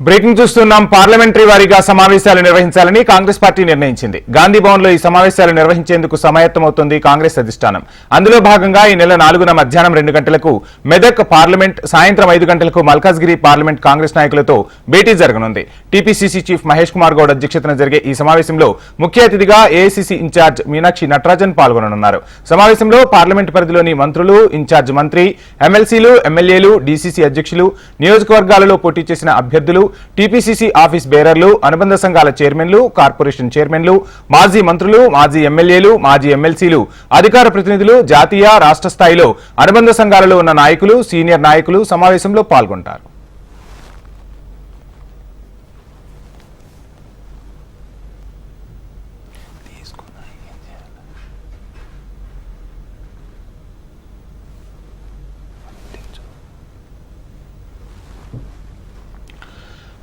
Breaking చూస్తున్నాం. Parliamentary వారీగా సమావేశాలు నిర్వహించాలని కాంగ్రెస్ పార్టీ నిర్ణయించింది. గాంధీ భవన్ లో ఈ సమావేశాలు నిర్వహించేందుకు సమాయత్తమవుతోంది కాంగ్రెస్ అధిష్టానం. అందులో భాగంగా ఈ నెల 4న మధ్యాహ్నం 2 గంటలకు మెదక్ పార్లమెంట్, సాయంత్రం 5 గంటలకు మల్కాజ్గిరి పార్లమెంట్ కాంగ్రెస్ నాయకులతో భేటీ జరగనుంది. టీపీసీసీ చీఫ్ మహేష్ కుమార్ గౌడ్ అధ్యక్షతన జరిగే ఈ సమావేశంలో ముఖ్య అతిథిగా ఏఐసీసీ ఇన్ఛార్జ్ మీనాక్షి నటరాజన్ పాల్గొననున్నారు. సమావేశంలో పార్లమెంట్ పరిధిలోని మంత్రులు, ఇన్ఛార్జ్ మంత్రి, ఎమ్మెల్సీలు, ఎమ్మెల్యేలు, డీసీసీ అధ్యక్షులు, నియోజకవర్గాలలో పోటీ చేసిన అభ్యర్థులు, టీపీసీసీ ఆఫీస్ బేరర్లు, అనుబంధ సంఘాల చైర్మన్లు, కార్పొరేషన్ చైర్మన్లు, మాజీ మంత్రులు, మాజీ ఎమ్మెల్యేలు, మాజీ ఎమ్మెల్సీలు, అధికార ప్రతినిధులు, జాతీయ, రాష్ట్ర స్థాయిలో అనుబంధ సంఘాలలో ఉన్న నాయకులు, సీనియర్ నాయకులు సమావేశంలో పాల్గొంటారు.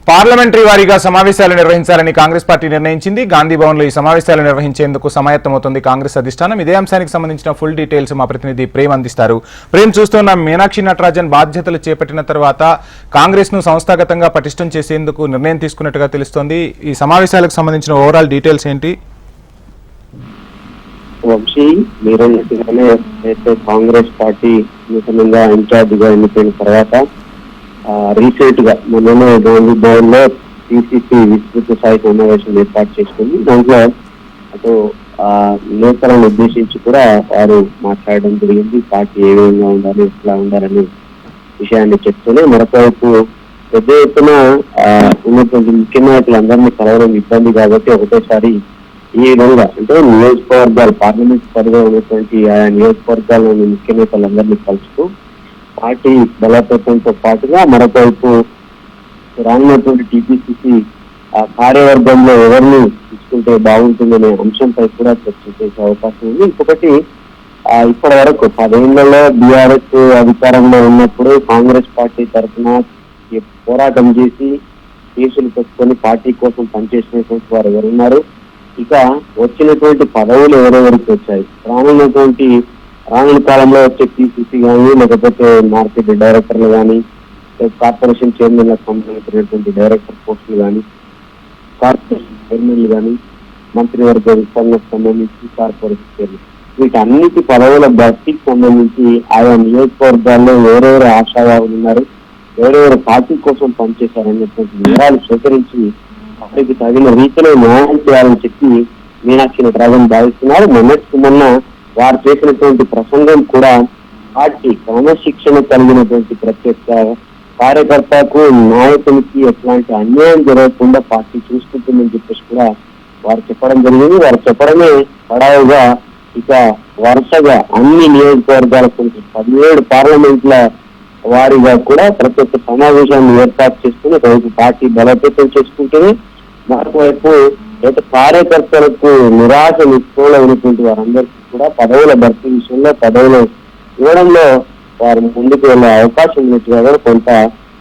పార్లమెంటరీ వారీగా సమావేశాలు నిర్వహించాలని కాంగ్రెస్ పార్టీ నిర్ణయించింది. గాంధీ భవన్ లో ఈ సమావేశాలు నిర్వహించేందుకు సమాయత్తమవుతోంది కాంగ్రెస్ అధిష్టానం. ఇదే అంశానికి సంబంధించిన ఫుల్ డీటెయిల్స్ మా ప్రతినిధి ప్రేమ్ అందిస్తారు. ప్రేమ్, చూస్తున్న మీనాక్షి నటరాజన్ బాధ్యతలు చేపట్టిన తర్వాత కాంగ్రెస్ ను సంస్థాగతంగా పటిష్టం చేసేందుకు నిర్ణయం తీసుకున్నట్టుగా తెలుస్తోంది. ఈ సమావేశాలకు సంబంధించిన ఓవరాల్ డీటెయిల్స్ ఏంటి? వంశీ, కాంగ్రెస్ పార్టీ నూతనంగా ఇన్ఛార్జ్ గా ఎన్నికైన తర్వాత రీసెంట్ గా మొన్న గాంధీ భవన్ లో పిసిసి విస్తృత స్థాయి సమావేశం ఏర్పాటు చేసుకుంది. దాంట్లో అటు నేతలను ఉద్దేశించి కూడా వారు మాట్లాడడం జరిగింది. పార్టీ ఏ విధంగా ఉండాలి, ఎట్లా ఉండాలనే విషయాన్ని చెప్తూనే మరొకవైపు పెద్ద ఎత్తున ఉన్నటువంటి ముఖ్య నాయకులందరినీ కలవడం ఇబ్బంది కాబట్టి ఒకటేసారి ఈ విధంగా అంటే నియోజకవర్గాలు, పార్లమెంట్ పరిధిలో ఉన్నటువంటి ఆయా నియోజకవర్గాల్లోని ముఖ్య నేతలందరినీ కలుస్తూ పార్టీ బలోపేతంతో పాటుగా మరొకవైపు రానున్నటువంటి టీపీసీసీ కార్యవర్గంలో ఎవరిని తీసుకుంటే బాగుంటుందనే అంశంపై కూడా చర్చ చేసే అవకాశం ఉంది. ఇంకొకటి, ఇప్పటి వరకు 10 ఏళ్లలో బీఆర్ఎస్ అధికారంలో ఉన్నప్పుడు కాంగ్రెస్ పార్టీ తరఫున పోరాటం చేసి కేసులు పెట్టుకొని పార్టీ కోసం పనిచేసినటువంటి వారు ఎవరున్నారు, ఇక వచ్చినటువంటి పదవులు ఎవరెవరికి వచ్చాయి, రానున్న కాలంలో వచ్చే పీసీసీ కానీ లేకపోతే మార్కెట్ డైరెక్టర్లు కానీ, కార్పొరేషన్ చైర్మన్లకు సంబంధించినటువంటి డైరెక్టర్ పోస్టులు కానీ, కార్పొరేషన్ చైర్మన్లు కానీ, మంత్రివర్గ విస్తరణకు సంబంధించి కార్పొరేషన్ చైర్మన్, వీటన్నిటి పదవుల భర్తీకి సంబంధించి ఆయా నియోజకవర్గాల్లో ఎవరెవరు ఆశావాహులు ఉన్నారు, ఎవరెవరు పార్టీ కోసం పనిచేశారనేటువంటి వివరాలు సేకరించి వారికి తగిన రీతిలో న్యాయం చేయాలని చెప్పి మీనాక్షి నటరాజన్ భావిస్తున్నారు. మొన్న వారు చేసినటువంటి ప్రసంగం కూడా పార్టీ క్రమశిక్షణ కలిగినటువంటి ప్రత్యక్ష కార్యకర్తకు, నాయకునికి ఎట్లాంటి అన్యాయం జరగకుండా పార్టీ చూసుకుంటుందని చెప్పేసి కూడా వారు చెప్పడం జరిగింది. వారు చెప్పడమే పడావుగా ఇక వరుసగా అన్ని నియోజకవర్గాలకు 17 పార్లమెంట్ల వారిగా కూడా ప్రత్యేక సమావేశాన్ని ఏర్పాటు చేసుకుని ఒకవైపు పార్టీ బలోపేతం చేసుకుంటేనే మరొకవైపు కార్యకర్తలకు నిరాశ నిస్పృహలో ఉన్నటువంటి వారందరికీ కూడా పదవుల భర్తీ విషయంలో, పదవులు ఇవ్వడంలో వారు ముందుకు వెళ్లే అవకాశం ఉన్నట్టుగా కూడా కొంత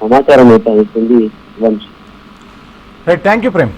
సమాచారం అయితే అవుతుంది. Vamsi, thank you Prem.